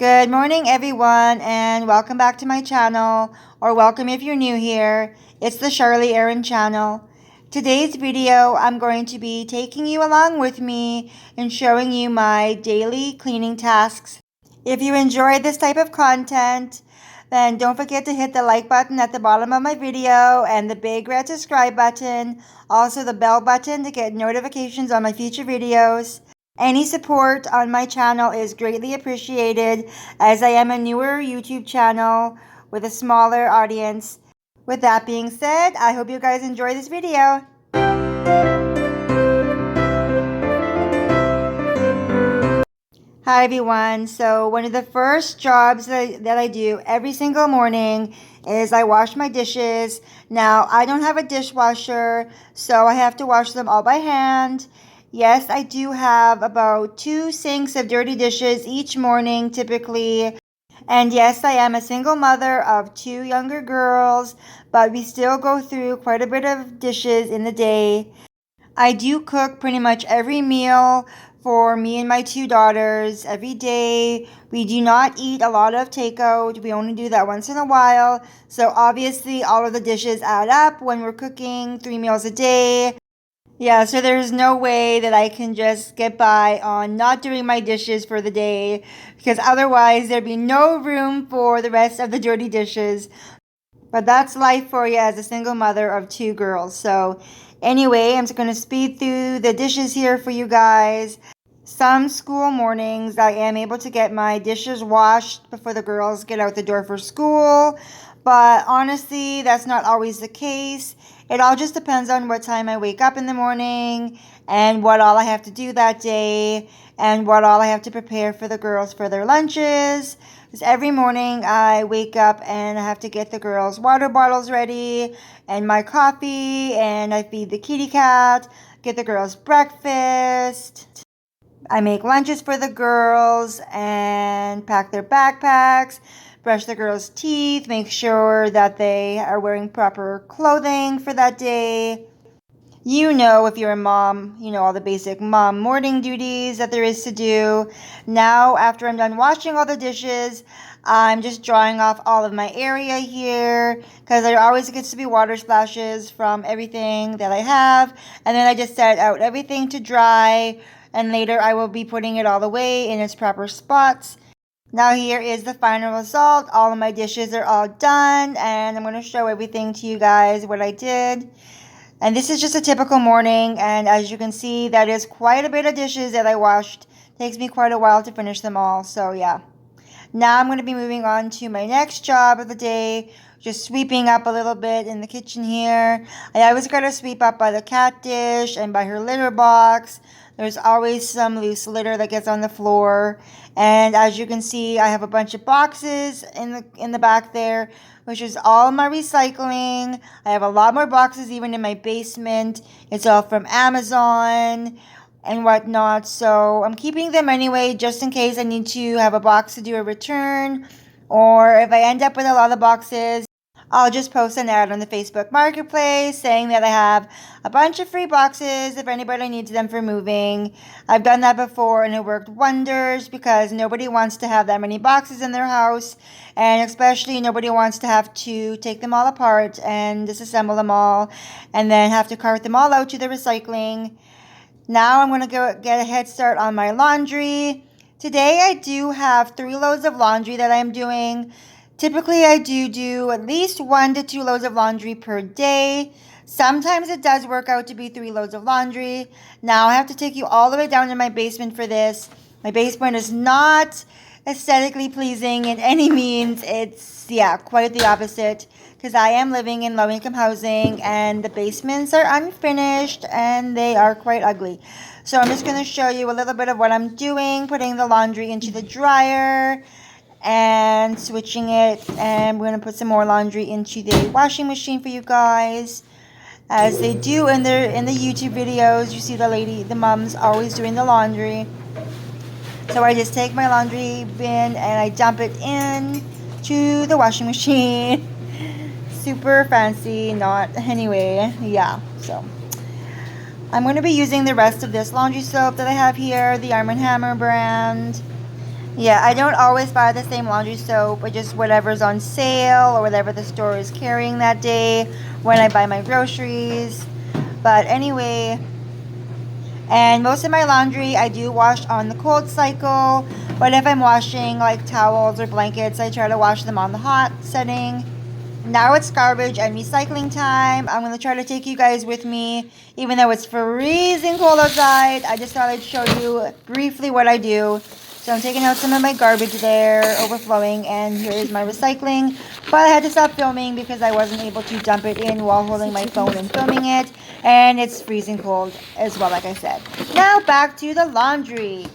Good morning, everyone, and welcome back to my channel, or welcome if you're new here. It's the Charlie Aaron channel. Today's video, I'm going to be taking you along with me and showing you my daily cleaning tasks. If you enjoy this type of content, then don't forget to hit the like button at the bottom of my video and the big red subscribe button, also the bell button to get notifications on my future videos. Any support on my channel is greatly appreciated, as I am a newer YouTube channel with a smaller audience. With that being said, I hope you guys enjoy this video. Hi everyone. So one of the first jobs that I do every single morning is I wash my dishes. Now I don't have a dishwasher, so I have to wash them all by hand. Yes, I do have about 2 sinks of dirty dishes each morning typically. And yes, I am a single mother of 2 younger girls, but we still go through quite a bit of dishes in the day. I do cook pretty much every meal for me and my 2 daughters every day. We do not eat a lot of takeout. We only do that once in a while. So obviously all of the dishes add up when we're cooking 3 meals a day. Yeah, so there's no way that I can just get by on not doing my dishes for the day, because otherwise there'd be no room for the rest of the dirty dishes. But that's life for you as a single mother of 2 girls. So anyway, I'm just going to speed through the dishes here for you guys. Some school mornings I am able to get my dishes washed before the girls get out the door for school. But honestly, that's not always the case. It all just depends on what time I wake up in the morning and what all I have to do that day and what all I have to prepare for the girls for their lunches. Because every morning I wake up and I have to get the girls' water bottles ready and my coffee, and I feed the kitty cat, get the girls breakfast. I make lunches for the girls and pack their backpacks, brush the girls' teeth, make sure that they are wearing proper clothing for that day. You know, if you're a mom, you know all the basic mom morning duties that there is to do. Now, after I'm done washing all the dishes, I'm just drying off all of my area here, because there always gets to be water splashes from everything that I have. And then I just set out everything to dry, and later I will be putting it all away in its proper spots. Now here is the final result. All of my dishes are all done, and I'm going to show everything to you guys what I did. And this is just a typical morning, and as you can see, that is quite a bit of dishes that I washed. Takes me quite a while to finish them all, so yeah. Now I'm going to be moving on to my next job of the day, just sweeping up a little bit in the kitchen here. I always got to sweep up by the cat dish and by her litter box. There's always some loose litter that gets on the floor. And as you can see, I have a bunch of boxes in the back there, which is all my recycling. I have a lot more boxes even in my basement. It's all from Amazon and whatnot, so I'm keeping them anyway just in case I need to have a box to do a return, or if I end up with a lot of boxes, I'll just post an ad on the Facebook Marketplace saying that I have a bunch of free boxes if anybody needs them for moving. I've done that before and it worked wonders, because nobody wants to have that many boxes in their house, and especially nobody wants to have to take them all apart and disassemble them all and then have to cart them all out to the recycling. Now I'm going to go get a head start on my laundry. Today I do have 3 loads of laundry that I'm doing. Typically I do at least 1 to 2 loads of laundry per day. Sometimes it does work out to be 3 loads of laundry. Now I have to take you all the way down to my basement for this. My basement is not aesthetically pleasing in any means. It's, yeah, quite the opposite, because I am living in low-income housing and the basements are unfinished and they are quite ugly. So I'm just going to show you a little bit of what I'm doing, putting the laundry into the dryer and switching it, and we're going to put some more laundry into the washing machine for you guys. As they do in the YouTube videos, you see the moms always doing the laundry. So I just take my laundry bin and I dump it in to the washing machine. Super fancy, not anyway, yeah. So I'm going to be using the rest of this laundry soap that I have here, the Arm & Hammer brand. Yeah, I don't always buy the same laundry soap, but just whatever's on sale or whatever the store is carrying that day when I buy my groceries. But anyway, and most of my laundry I do wash on the cold cycle, but if I'm washing like towels or blankets, I try to wash them on the hot setting. Now it's garbage and recycling time. I'm going to try to take you guys with me, even though it's freezing cold outside. I just thought I'd show you briefly what I do. So I'm taking out some of my garbage there, overflowing, and here is my recycling. But I had to stop filming because I wasn't able to dump it in while holding my phone and filming it. And it's freezing cold as well, like I said. Now back to the laundry.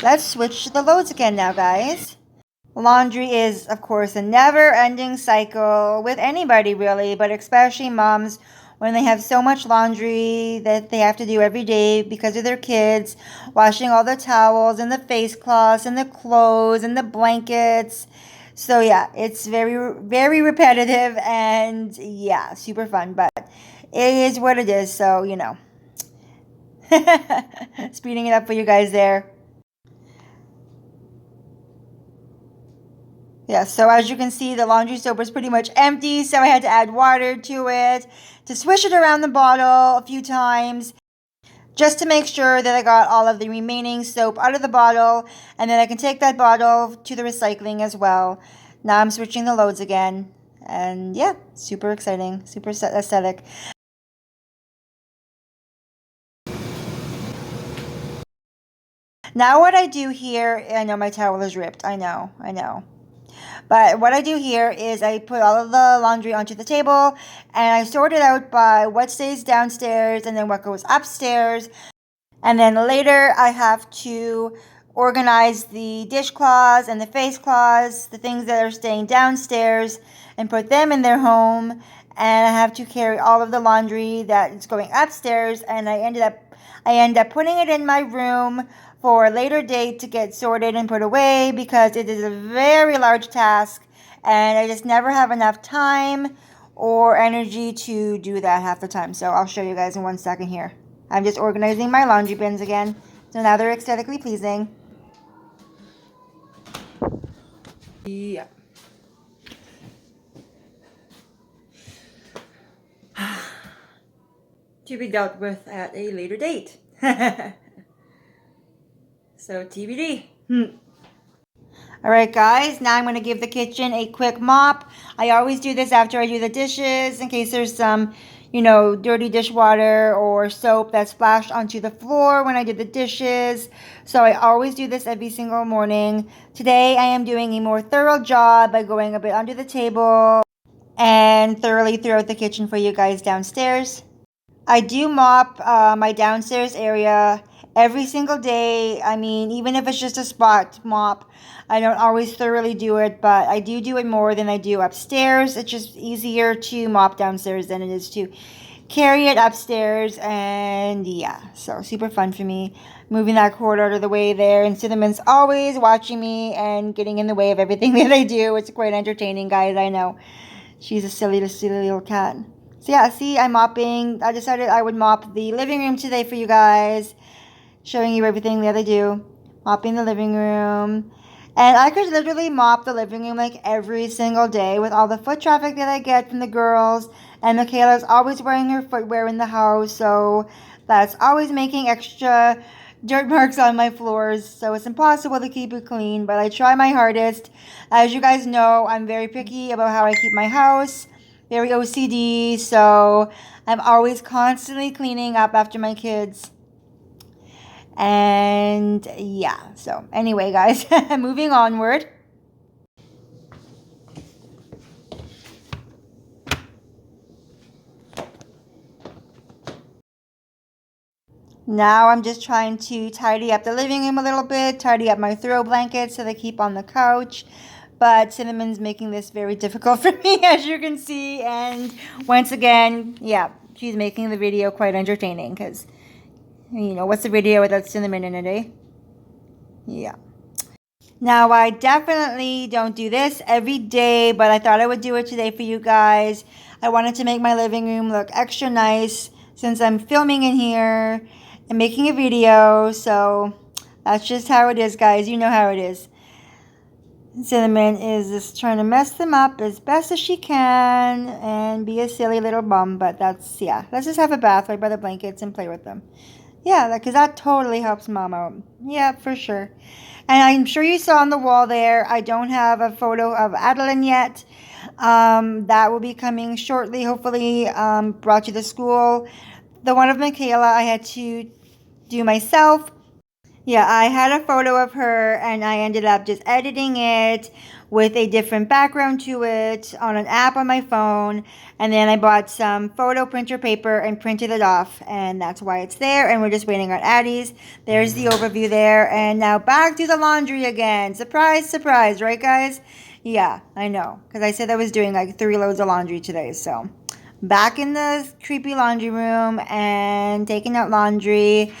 Let's switch the loads again now, guys. Laundry is, of course, a never ending cycle with anybody, really, but especially moms when they have so much laundry that they have to do every day because of their kids, washing all the towels and the face cloths and the clothes and the blankets. So, yeah, it's very, very repetitive and, yeah, super fun, but it is what it is, so, speeding it up for you guys there. Yeah, so as you can see, the laundry soap was pretty much empty, so I had to add water to it to swish it around the bottle a few times just to make sure that I got all of the remaining soap out of the bottle, and then I can take that bottle to the recycling as well. Now I'm switching the loads again, and yeah, super exciting, super aesthetic. Now what I do here, I know my towel is ripped, I know. But what I do here is I put all of the laundry onto the table and I sort it out by what stays downstairs and then what goes upstairs. And then later I have to organize the dishcloths and the face cloths, the things that are staying downstairs, and put them in their home. And I have to carry all of the laundry that is going upstairs, and I end up putting it in my room for a later date to get sorted and put away because it is a very large task and I just never have enough time or energy to do that half the time. So I'll show you guys in 1 second here. I'm just organizing my laundry bins again. So now they're aesthetically pleasing. Yeah. To be dealt with at a later date. So TBD. Alright guys, now I'm going to give the kitchen a quick mop. I always do this after I do the dishes in case there's some, dirty dishwater or soap that splashed onto the floor when I did the dishes. So I always do this every single morning. Today I am doing a more thorough job by going a bit under the table and thoroughly throughout the kitchen for you guys downstairs. I do mop my downstairs area every single day. I mean, even if it's just a spot mop, I don't always thoroughly do it, but I do it more than I do upstairs. It's just easier to mop downstairs than it is to carry it upstairs. And yeah, so super fun for me. Moving that cord out of the way there, and Cinnamon's always watching me and getting in the way of everything that I do. It's quite entertaining, guys, I know. She's a silly little cat. So yeah, see, I'm mopping. I decided I would mop the living room today for you guys, showing you everything that I do. Mopping the living room. And I could literally mop the living room like every single day with all the foot traffic that I get from the girls. And Michaela's always wearing her footwear in the house, so that's always making extra dirt marks on my floors. So it's impossible to keep it clean, but I try my hardest. As you guys know, I'm very picky about how I keep my house. Very OCD, so I'm always constantly cleaning up after my kids. And yeah, so anyway, guys, moving onward. Now I'm just trying to tidy up the living room a little bit, tidy up my throw blankets so they keep on the couch. But Cinnamon's making this very difficult for me, as you can see. And once again, yeah, she's making the video quite entertaining because, what's the video without Cinnamon in it, eh? Yeah. Now, I definitely don't do this every day, but I thought I would do it today for you guys. I wanted to make my living room look extra nice since I'm filming in here and making a video. So That's just how it is, guys. You know how it is. Cinnamon is just trying to mess them up as best as she can and be a silly little bum, but that's, yeah. Let's just have a bath right by the blankets and play with them. Yeah, because that totally helps Mom out. Yeah, for sure. And I'm sure you saw on the wall there, I don't have a photo of Adeline yet. That will be coming shortly, hopefully, brought to the school. The one of Michaela I had to do myself. Yeah, I had a photo of her and I ended up just editing it with a different background to it on an app on my phone. And then I bought some photo printer paper and printed it off. And that's why it's there. And we're just waiting on Addie's. There's the overview there. And now back to the laundry again. Surprise, surprise, right, guys? Yeah, I know. Because I said I was doing like 3 loads of laundry today. So back in the creepy laundry room and taking out laundry.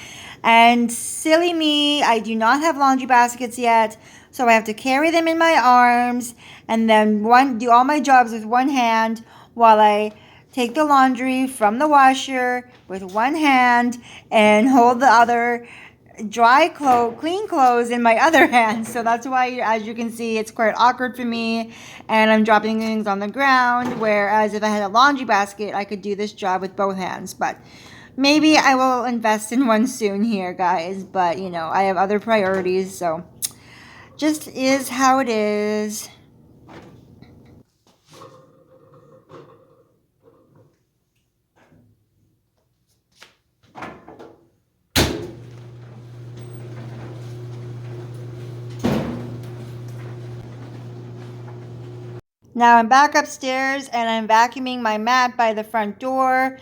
And silly me, I do not have laundry baskets yet, so I have to carry them in my arms and then do all my jobs with one hand while I take the laundry from the washer with one hand and hold the other clean clothes in my other hand. So that's why, as you can see, it's quite awkward for me and I'm dropping things on the ground, whereas if I had a laundry basket, I could do this job with both hands. But maybe I will invest in one soon here, guys. But, you know, I have other priorities, so just is how it is. Now I'm back upstairs and I'm vacuuming my mat by the front door.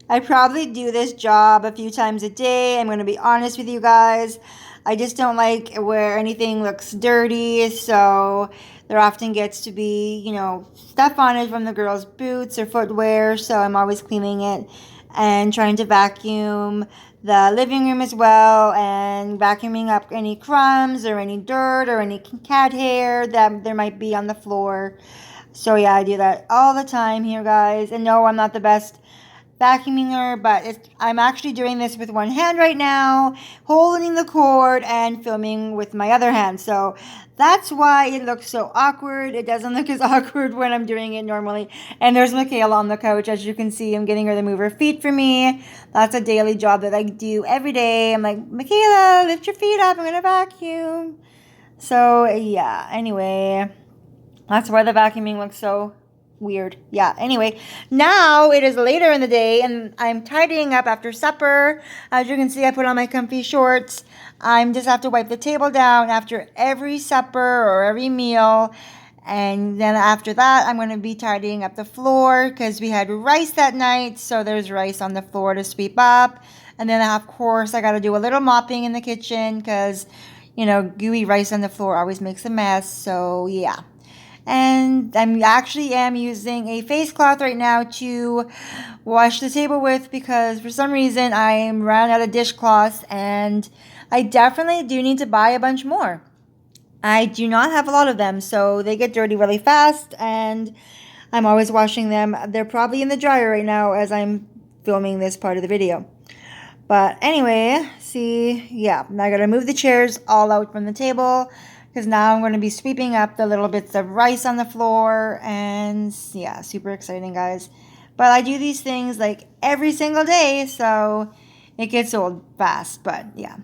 I probably do this job a few times a day. I'm going to be honest with you guys. I just don't like where anything looks dirty, so there often gets to be, you know, stuff on it from the girls' boots or footwear, so I'm always cleaning it and trying to vacuum the living room as well and vacuuming up any crumbs or any dirt or any cat hair that there might be on the floor. So yeah, I do that all the time here, guys. And no, I'm not the best vacuuming, but I'm actually doing this with one hand right now, holding the cord and filming with my other hand. So that's why it looks so awkward. It doesn't look as awkward when I'm doing it normally. And there's Michaela on the couch. As you can see, I'm getting her to move her feet for me. That's a daily job that I do every day. I'm like, Michaela, lift your feet up. I'm going to vacuum. So yeah, anyway, that's why the vacuuming looks so weird. Yeah, anyway, now it is later in the day and I'm tidying up after supper. As you can see, I put on my comfy shorts. I'm just have to wipe the table down after every supper or every meal. And then after that, I'm going to be tidying up the floor because we had rice that night. So there's rice on the floor to sweep up. And then, of course, I got to do a little mopping in the kitchen because, you know, gooey rice on the floor always makes a mess. So, yeah. And I'm actually using a face cloth right now to wash the table with because for some reason I'm running out of dishcloths and I definitely do need to buy a bunch more. I do not have a lot of them, so they get dirty really fast and I'm always washing them. They're probably in the dryer right now as I'm filming this part of the video. But anyway, see, yeah, now I gotta move the chairs all out from the table because now I'm going to be sweeping up the little bits of rice on the floor and yeah, super exciting, guys. But I do these things like every single day, so it gets old fast, but yeah.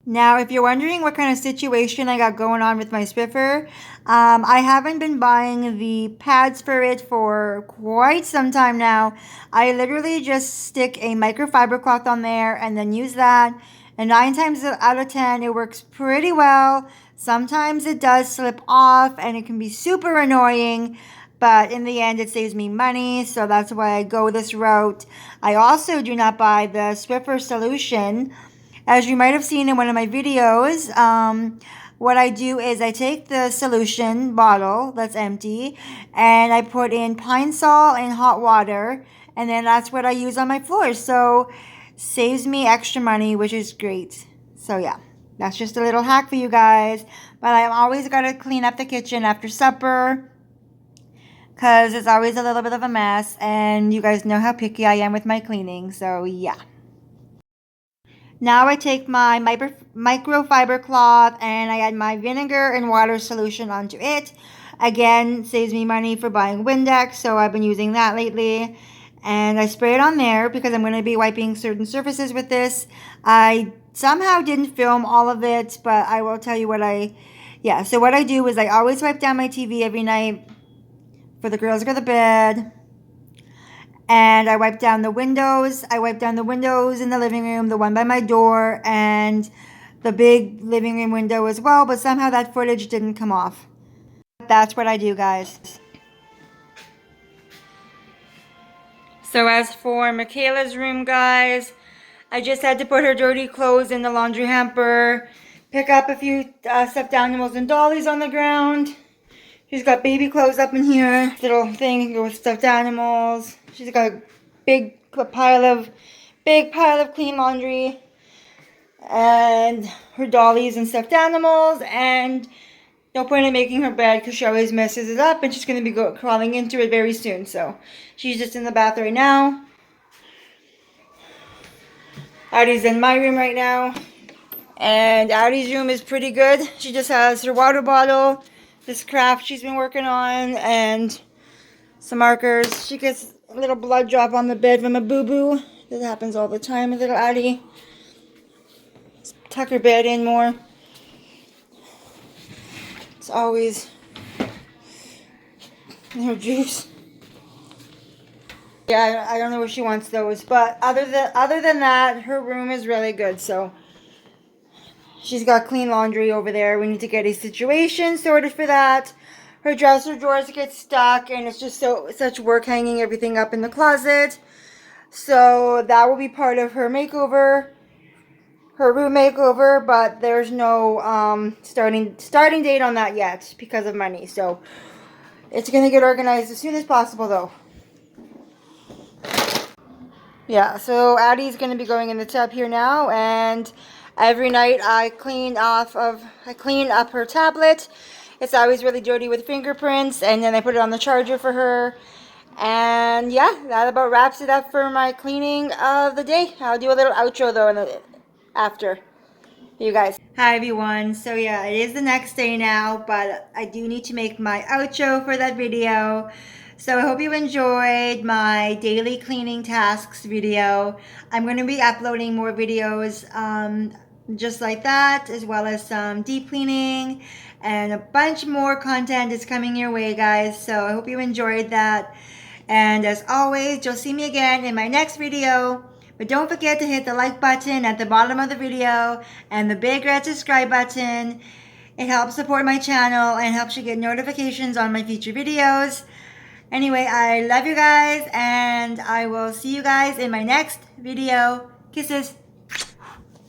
Now, if you're wondering what kind of situation I got going on with my Swiffer, I haven't been buying the pads for it for quite some time now. I literally just stick a microfiber cloth on there and then use that. And 9 times out of 10, it works pretty well. Sometimes it does slip off and it can be super annoying, but in the end it saves me money, so that's why I go this route. I also do not buy the Swiffer solution. As you might have seen in one of my videos, what I do is I take the solution bottle that's empty and I put in pine sol and hot water, and then that's what I use on my floors. So saves me extra money, which is great. So yeah, that's just a little hack for you guys. But I'm always got to clean up the kitchen after supper because it's always a little bit of a mess, and you guys know how picky I am with my cleaning. So yeah. Now I take my microfiber cloth and I add my vinegar and water solution onto it. Again, saves me money for buying Windex, so I've been using that lately. And I spray it on there because I'm going to be wiping certain surfaces with this. I somehow didn't film all of it, but I will tell you what so what I do is I always wipe down my TV every night for the girls to go to bed. And I wipe down the windows. I wipe down the windows in the living room, the one by my door, and the big living room window as well, but somehow that footage didn't come off. That's what I do, guys. So as for Michaela's room, guys, I just had to put her dirty clothes in the laundry hamper, pick up a few stuffed animals and dollies on the ground. She's got baby clothes up in here, little thing with stuffed animals. She's got a big pile of clean laundry and her dollies and stuffed animals, and no point in making her bed because she always messes it up, and she's going to be crawling into it very soon. So she's just in the bath right now. Addie's in my room right now, and Addie's room is pretty good. She just has her water bottle, this craft she's been working on, and some markers. She gets a little blood drop on the bed from a boo-boo. This happens all the time with little Addie. Let's tuck her bed in more. It's always in her juice. Yeah, I don't know where she wants those, but other than that, her room is really good. So she's got clean laundry over there. We need to get a situation sorted for that. Her dresser drawers get stuck, and it's just such work hanging everything up in the closet. So that will be part of her makeover, her room makeover, but there's no starting date on that yet because of money. So it's gonna get organized as soon as possible, though. Yeah, so Addie's gonna be going in the tub here now, and every night I clean up her tablet. It's always really dirty with fingerprints, and then I put it on the charger for her. And yeah, that about wraps it up for my cleaning of the day. I'll do a little outro though after you guys. Hi everyone. So yeah, it is the next day now, but I do need to make my outro for that video. So I hope you enjoyed my daily cleaning tasks video. I'm going to be uploading more videos just like that, as well as some deep cleaning, and a bunch more content is coming your way, guys. So I hope you enjoyed that. And as always, you'll see me again in my next video. But don't forget to hit the like button at the bottom of the video and the big red subscribe button. It helps support my channel and helps you get notifications on my future videos. Anyway, I love you guys, and I will see you guys in my next video. Kisses.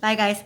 Bye, guys.